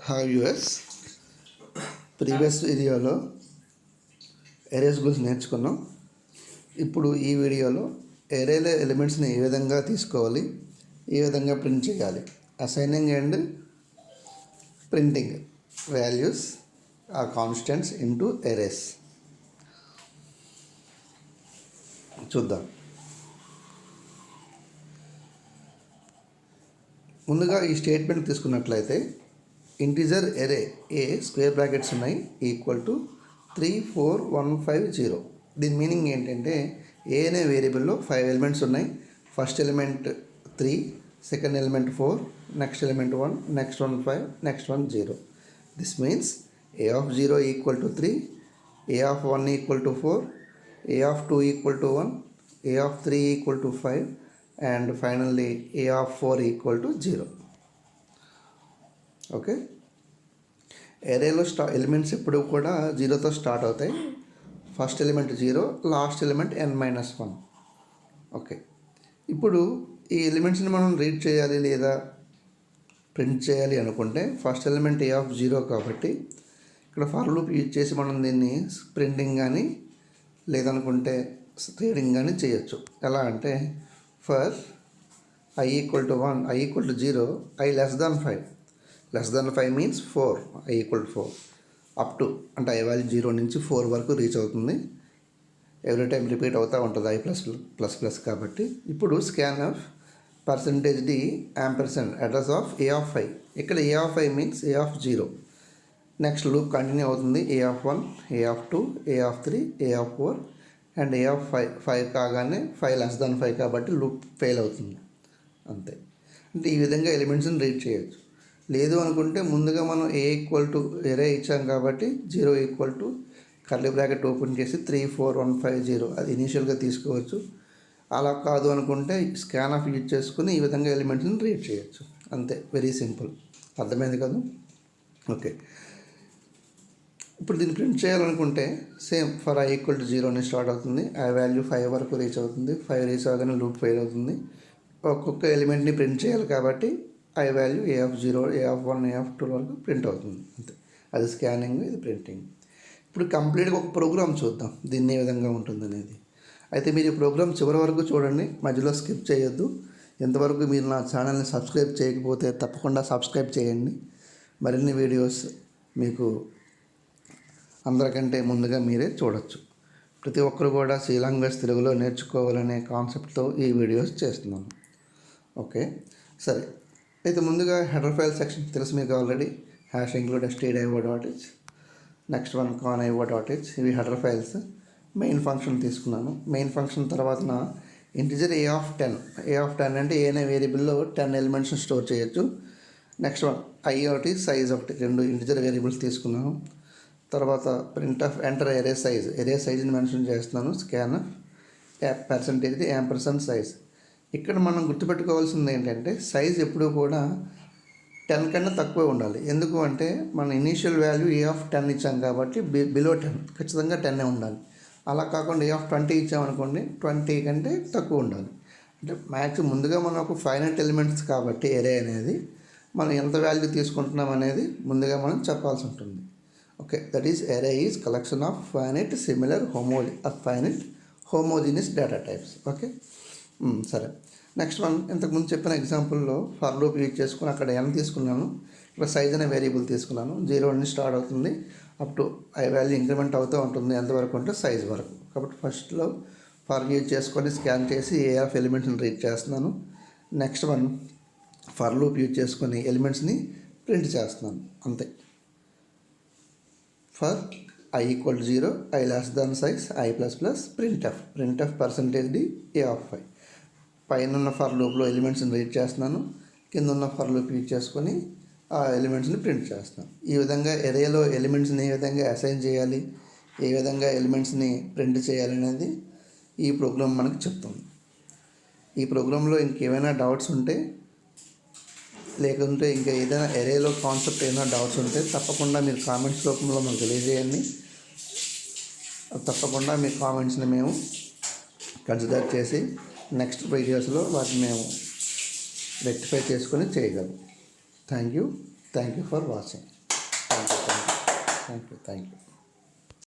Hi US previous వీడియోలో erase గురించి నేర్చుకున్నాం. ఇప్పుడు ఈ వీడియోలో ఎరేలో ఎలిమెంట్స్ని ఏ విధంగా తీసుకోవాలి, ఏ విధంగా ప్రింట్ చేయాలి, assigning and printing values or constants into arrays చూద్దాం. ముందుగా ఈ స్టేట్మెంట్ తీసుకున్నట్లయితే integer array A square brackets ఉన్నాయి ఈక్వల్ టు 3, 4, 1, 5, 0. దీని మీనింగ్ ఏంటంటే ఏ అనే వేరియబుల్లో 5 ఎలిమెంట్స్ ఉన్నాయి. First element 3, second element 4, next element 1, next one 5, next one 0. This means A of 0 equal to 3, A of 1 equal to 4, A of 2 equal to 1, A of 3 equal to 5 and finally a of 4 equal to 0. Okay, ఎరేలో elements ఎప్పుడు కూడా 0తో start అవుతాయి. First element 0, last element n-1. Okay, ఇప్పుడు ఈ ఎలిమెంట్స్ని మనం read చేయాలి లేదా ప్రింట్ చేయాలి అనుకుంటే ఫస్ట్ ఎలిమెంట్ a ఆఫ్ 0 కాబట్టి ఇక్కడ ఫర్ లూప్ యూజ్ చేసి మనం దీన్ని ప్రింటింగ్ కానీ లేదనుకుంటే రీడింగ్ కానీ చేయొచ్చు. ఎలా అంటే for I equal to 1, I equal to 0, I less than 5. Less than 5 means 4, I equal to 4. Up to అంటే I వాల్యూ 0 నుంచి 4 వరకు రీచ్ అవుతుంది. ఎవ్రీ టైం రిపీట్ అవుతూ ఉంటుంది I ప్లస్ కాబట్టి. ఇప్పుడు scan of %d ampersand address of a of 5. ఇక్కడ a of 5 means a of 0. Next loop continue అవుతుంది. a of 1, a of 2, a of 3, a of 4 and a of 5 కాగానే 5 less than 5 కాబట్టి loop fail అవుతుంది. అంతే. అంటే ఈ విధంగా ఎలిమెంట్స్ని read చేయొచ్చు. లేదు అనుకుంటే ముందుగా మనం ఏ ఈక్వల్ టు ఎరే ఇచ్చాం కాబట్టి 0 equal to curly bracket open చేసి 3, 4, 1, 5, 0 అది ఇనీషియల్గా తీసుకోవచ్చు. అలా కాదు అనుకుంటే స్కాన్ ఆఫ్ యూజ్ చేసుకుని ఈ విధంగా ఎలిమెంట్స్ని రీడ్ చేయొచ్చు. అంతే, వెరీ సింపుల్. అర్థమైంది కదా? ఓకే, ఇప్పుడు దీన్ని ప్రింట్ చేయాలనుకుంటే same for I equal to 0 అని స్టార్ట్ అవుతుంది. ఆ వాల్యూ 5 వరకు రీచ్ అవుతుంది. 5 రీచ్ అవగానే లూప్ ఫెయిల్ అవుతుంది. ఒక్కొక్క ఎలిమెంట్ని ప్రింట్ చేయాలి కాబట్టి I value a of 0, a of 1, a of 2 వరకు ప్రింట్ అవుతుంది. అంతే, అది స్కానింగ్, ఇది ప్రింటింగ్. ఇప్పుడు కంప్లీట్గా ఒక ప్రోగ్రామ్ చూద్దాం దీన్ని ఏ విధంగా ఉంటుంది అనేది. అయితే మీరు ఈ ప్రోగ్రామ్ చివరి వరకు చూడండి, మధ్యలో స్కిప్ చేయొద్దు. ఎంతవరకు మీరు నా ఛానల్ని సబ్స్క్రైబ్ చేయకపోతే తప్పకుండా సబ్స్క్రైబ్ చేయండి. మరిన్ని వీడియోస్ మీకు అందరికంటే ముందుగా మీరే చూడొచ్చు. ప్రతి ఒక్కరు కూడా సి లాంగ్వేజ్ తెలుగులో నేర్చుకోవాలనే కాన్సెప్ట్తో ఈ వీడియోస్ చేస్తున్నాను. ఓకే, సరే. అయితే ముందుగా హెడర్ ఫైల్ సెక్షన్ తెలుసు మీకు already. Hash include stdio.h, next one conio.h. ఇవి హెడర్ ఫైల్స్. మెయిన్ ఫంక్షన్ తీసుకున్నాను. మెయిన్ ఫంక్షన్ తర్వాత ఇంటిజర్ a ఆఫ్ 10 అంటే ఏ అనే వేరియబుల్లో 10 ఎలిమెంట్స్ని స్టోర్ చేయొచ్చు. నెక్స్ట్ వన్ i ఒకటి, సైజ్ ఒకటి, 2 ఇంటిజర్ వేరియబుల్స్ తీసుకున్నాను. తర్వాత ప్రింట్ ఆఫ్ ఎంటర్ ఎరే సైజ్ని మెన్షన్ చేస్తున్నాను. Scan %d ampersand size. ఇక్కడ మనం గుర్తుపెట్టుకోవాల్సింది ఏంటంటే సైజ్ ఎప్పుడూ కూడా 10 కన్నా తక్కువే ఉండాలి. ఎందుకు అంటే మన ఇనీషియల్ వాల్యూ a ఆఫ్ 10 ఇచ్చాం కాబట్టి బిలో 10 ఖచ్చితంగా 10 ఉండాలి. అలా కాకుండా a ఆఫ్ 20 ఇచ్చామనుకోండి 20 కంటే తక్కువ ఉండాలి. అంటే మ్యాక్స్ ముందుగా మనం ఒక ఫైనైట్ ఎలిమెంట్స్ కాబట్టి ఎరే అనేది మనం ఎంత వాల్యూ తీసుకుంటున్నాం అనేది ముందుగా మనం చెప్పాల్సి ఉంటుంది. Okay, that is array is collection of finite similar finite homogeneous data types. Okay, సరే. నెక్స్ట్ వన్ ఇంతకుముందు చెప్పిన ఎగ్జాంపుల్లో ఫర్ లూప్ యూజ్ చేసుకుని అక్కడ n తీసుకున్నాను. ఇక్కడ సైజ్ అనే వేరియబుల్ తీసుకున్నాను. 0 నుంచి స్టార్ట్ అవుతుంది. Up to I value increment అవుతూ ఉంటుంది. ఎంతవరకు అంటే సైజ్ వరకు. కాబట్టి ఫస్ట్లో ఫర్ యూజ్ చేసుకొని స్కాన్ చేసి ఏ ఆఫ్ ఎలిమెంట్స్ని రీడ్ చేస్తున్నాను. Next one for loop use చేసుకొని ఎలిమెంట్స్ని ప్రింట్ చేస్తున్నాను. అంతే. For I equal to 0, I less than size, I plus print of %d a of 5. పైన ఉన్న ఫర్ లూప్లో ఎలిమెంట్స్ని రీడ్ చేస్తున్నాను. కింద ఉన్న ఫర్ లూప్ యూజ్ చేసుకొని ఆ ఎలిమెంట్స్ని ప్రింట్ చేస్తున్నాను. ఈ విధంగా ఎరేలో ఎలిమెంట్స్ని ఏ విధంగా అసైన్ చేయాలి, ఏ విధంగా ఎలిమెంట్స్ని ప్రింట్ చేయాలి అనేది ఈ ప్రోగ్రామ్ మనకు చెప్తుంది. ఈ ప్రోగ్రాంలో ఇంకేమైనా డౌట్స్ ఉంటే లేకుంటే ఇంకా ఏదైనా ఎరేలో కాన్సెప్ట్ ఏదైనా డౌట్స్ ఉంటే తప్పకుండా మీరు కామెంట్స్ రూపంలో మాకు తెలియజేయండి. తప్పకుండా మీ కామెంట్స్ని మేము కన్సిడర్ చేసి నెక్స్ట్ వీడియోస్లో వాటిని మేము రెక్టిఫై చేసుకొని చేయగలం. Thank you. Thank you for watching. Thank you.